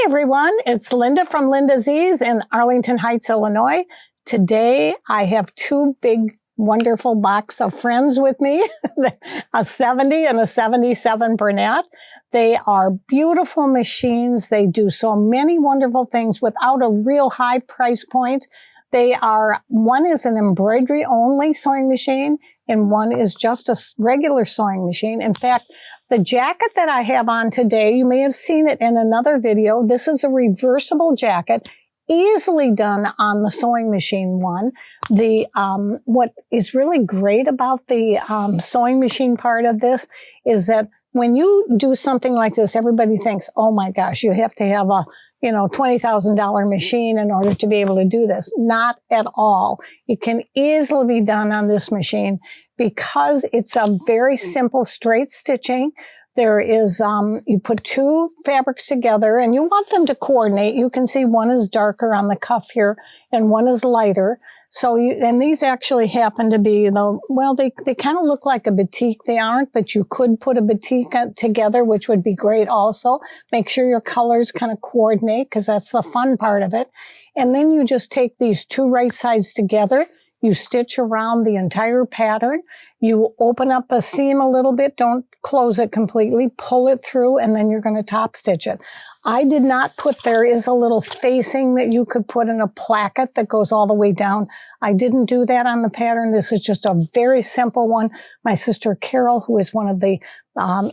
Everyone, it's Linda from LindaZ in Arlington Heights, Illinois. Today I have two big, wonderful box of friends with me, a 70 and a 77 Bernette. They are beautiful machines. They do so many wonderful things without a real high price point. One is an embroidery only sewing machine and one is just a regular sewing machine. In fact, the jacket that I have on today, you may have seen it in another video. This is a reversible jacket, easily done on the sewing machine one. What is really great about the sewing machine part of this is that when you do something like this, everybody thinks, oh my gosh, you have to have a $20,000 machine in order to be able to do this. Not at all. It can easily be done on this machine because it's a very simple straight stitching. There is, you put two fabrics together and you want them to coordinate. You can see one is darker on the cuff here and one is lighter. And these actually happen to be, they kind of look like a batik. They aren't, but you could put a batik together, which would be great also. Make sure your colors kind of coordinate because that's the fun part of it. And then you just take these two right sides together. You stitch around the entire pattern. You open up a seam a little bit. Don't close it completely. Pull it through, and then you're going to top stitch it. I did not there is a little facing that you could put in a placket that goes all the way down. I didn't do that on the pattern. This is just a very simple one. My sister Carol, who is one of the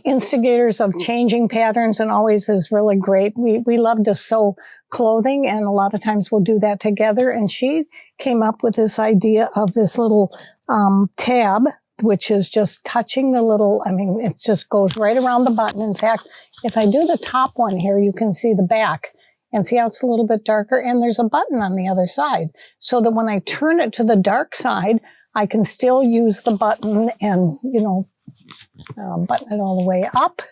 instigators of changing patterns and always is really great. We love to sew clothing, and a lot of times we'll do that together. And she came up with this idea of this little tab, which is just touching the little, it just goes right around the button. In fact, if I do the top one here, you can see the back and see how it's a little bit darker, and there's a button on the other side. So that when I turn it to the dark side, I can still use the button and, button it all the way up.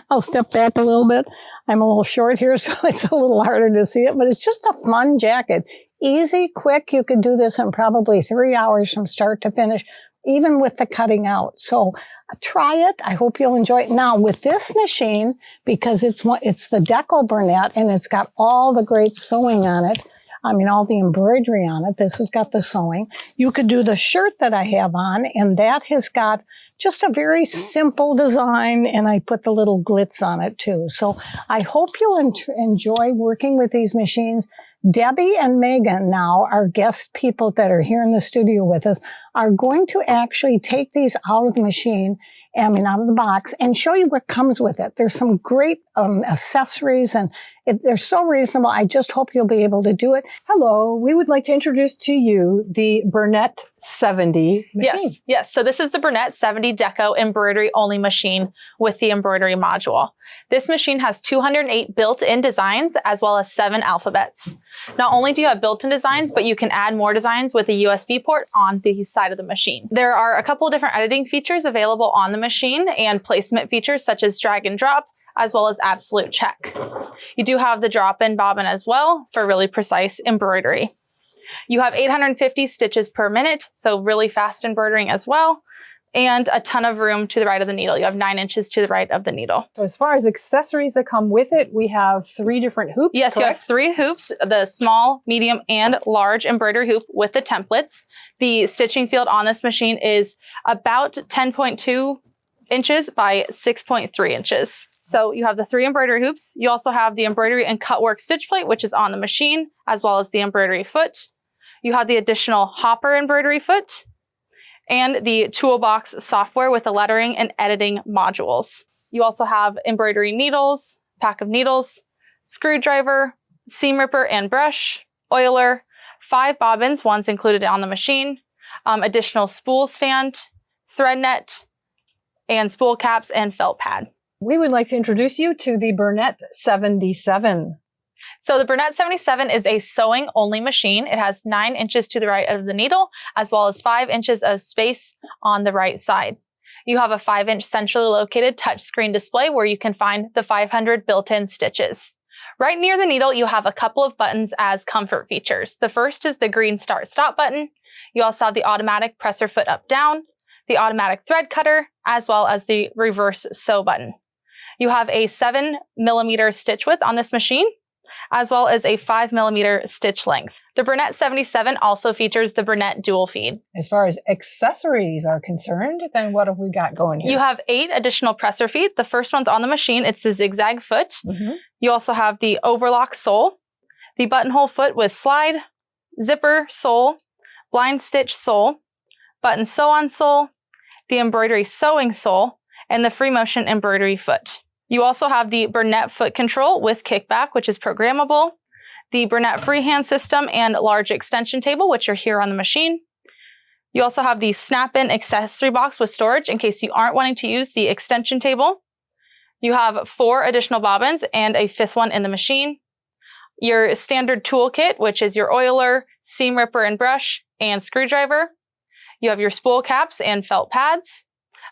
I'll step back a little bit. I'm a little short here, so it's a little harder to see it, but it's just a fun jacket. Easy, quick. You could do this in probably 3 hours from start to finish, even with the cutting out. So try it. I hope you'll enjoy it. Now with this machine, because it's the Deco Bernette and it's got all the great sewing on it, all the embroidery on it. This has got the sewing. You could do the shirt that I have on, and that has got just a very simple design, and I put the little glitz on it too. So I hope you'll enjoy working with these machines. Debbie and Megan, now our guest people that are here in the studio with us, are going to actually take these out of the machine, out of the box, and show you what comes with it. There's some great accessories, and they're so reasonable. I just hope you'll be able to do it. Hello, we would like to introduce to you the Bernette 70 machine. Yes. So this is the Bernette 70 Deco embroidery only machine with the embroidery module. This machine has 208 built-in designs as well as 7 alphabets. Not only do you have built-in designs, but you can add more designs with a USB port on the side of the machine. There are a couple of different editing features available on the machine and placement features such as drag and drop, as well as absolute check. You do have the drop-in bobbin as well for really precise embroidery. You have 850 stitches per minute, so really fast embroidering as well, and a ton of room to the right of the needle. You have 9 inches to the right of the needle. So as far as accessories that come with it, we have 3 different hoops, Yes, correct? You have 3 hoops, the small, medium, and large embroidery hoop with the templates. The stitching field on this machine is about 10.2 inches by 6.3 inches. So you have the 3 embroidery hoops. You also have the embroidery and cutwork stitch plate, which is on the machine, as well as the embroidery foot. You have the additional hopper embroidery foot and the toolbox software with the lettering and editing modules. You also have embroidery needles, pack of needles, screwdriver, seam ripper and brush, oiler, 5 bobbins, one's included on the machine, additional spool stand, thread net, and spool caps and felt pad. We would like to introduce you to the Bernette 77. So the Bernette 77 is a sewing only machine. It has 9 inches to the right of the needle, as well as 5 inches of space on the right side. You have a 5-inch centrally located touchscreen display where you can find the 500 built-in stitches. Right near the needle, you have a couple of buttons as comfort features. The first is the green start stop button. You also have the automatic presser foot up down, the automatic thread cutter, as well as the reverse sew button. You have a 7mm stitch width on this machine, as well as a 5mm stitch length. The Bernette 77 also features the Bernette dual feed. As far as accessories are concerned, then what have we got going here? You have 8 additional presser feet. The first one's on the machine. It's the zigzag foot. You also have the overlock sole, the buttonhole foot with slide, zipper sole, blind stitch sole, button sew-on sole, the embroidery sewing sole, and the free motion embroidery foot. You also have the Bernette foot control with kickback, which is programmable, the Bernette freehand system and large extension table, which are here on the machine. You also have the snap-in accessory box with storage in case you aren't wanting to use the extension table. You have 4 additional bobbins and a 5th one in the machine. Your standard toolkit, which is your oiler, seam ripper and brush, and screwdriver. You have your spool caps and felt pads,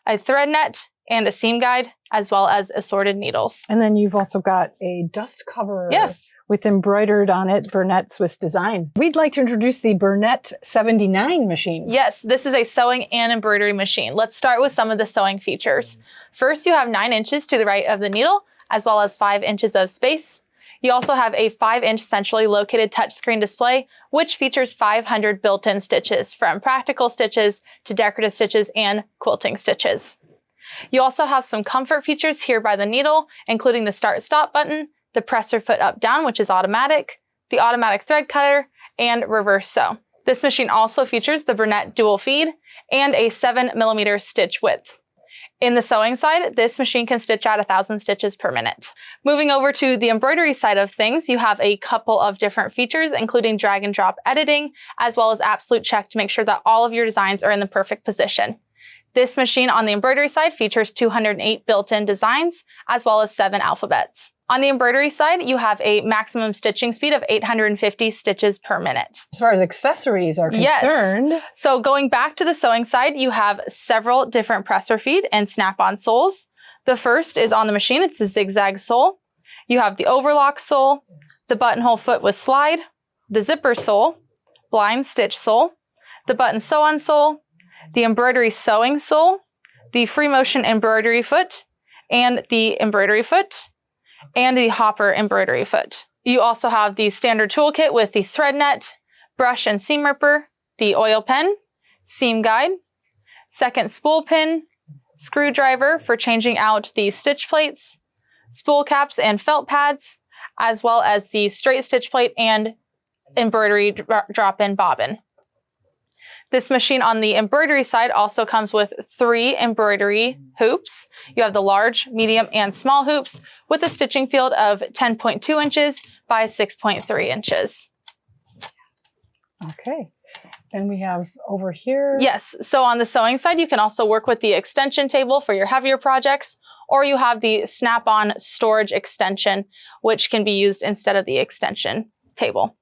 a thread net, and a seam guide, as well as assorted needles. And then you've also got a dust cover. Yes. With embroidered on it, Bernette Swiss design. We'd like to introduce the Bernette 79 machine. Yes, this is a sewing and embroidery machine. Let's start with some of the sewing features. First, you have 9 inches to the right of the needle, as well as 5 inches of space. You also have a 5-inch centrally located touchscreen display, which features 500 built-in stitches, from practical stitches to decorative stitches and quilting stitches. You also have some comfort features here by the needle, including the start-stop button, the presser foot up-down, which is automatic, the automatic thread cutter, and reverse sew. This machine also features the Bernette dual feed and a 7mm stitch width. In the sewing side, this machine can stitch out 1,000 stitches per minute. Moving over to the embroidery side of things, you have a couple of different features, including drag and drop editing, as well as absolute check to make sure that all of your designs are in the perfect position. This machine on the embroidery side features 208 built-in designs, as well as 7 alphabets. On the embroidery side, you have a maximum stitching speed of 850 stitches per minute. As far as accessories are concerned. Yes. So going back to the sewing side, you have several different presser feed and snap-on soles. The first is on the machine. It's the zigzag sole. You have the overlock sole, the buttonhole foot with slide, the zipper sole, blind stitch sole, the button sew-on sole, the embroidery sewing sole, the free motion embroidery foot, and the embroidery foot, and the hopper embroidery foot. You also have the standard toolkit with the thread net, brush and seam ripper, the oil pen, seam guide, second spool pin, screwdriver for changing out the stitch plates, spool caps and felt pads, as well as the straight stitch plate and embroidery drop-in bobbin. This machine on the embroidery side also comes with 3 embroidery hoops. You have the large, medium, and small hoops with a stitching field of 10.2 inches by 6.3 inches. Okay. And we have over here. Yes. So on the sewing side, you can also work with the extension table for your heavier projects, or you have the snap-on storage extension, which can be used instead of the extension table.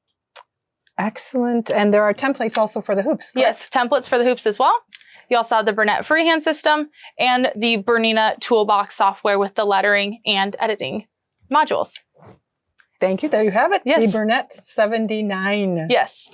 Excellent. And there are templates also for the hoops. Correct? Yes, templates for the hoops as well. You also have the Bernette freehand system and the Bernina toolbox software with the lettering and editing modules. Thank you. There you have it. Yes. The Bernette 79. Yes.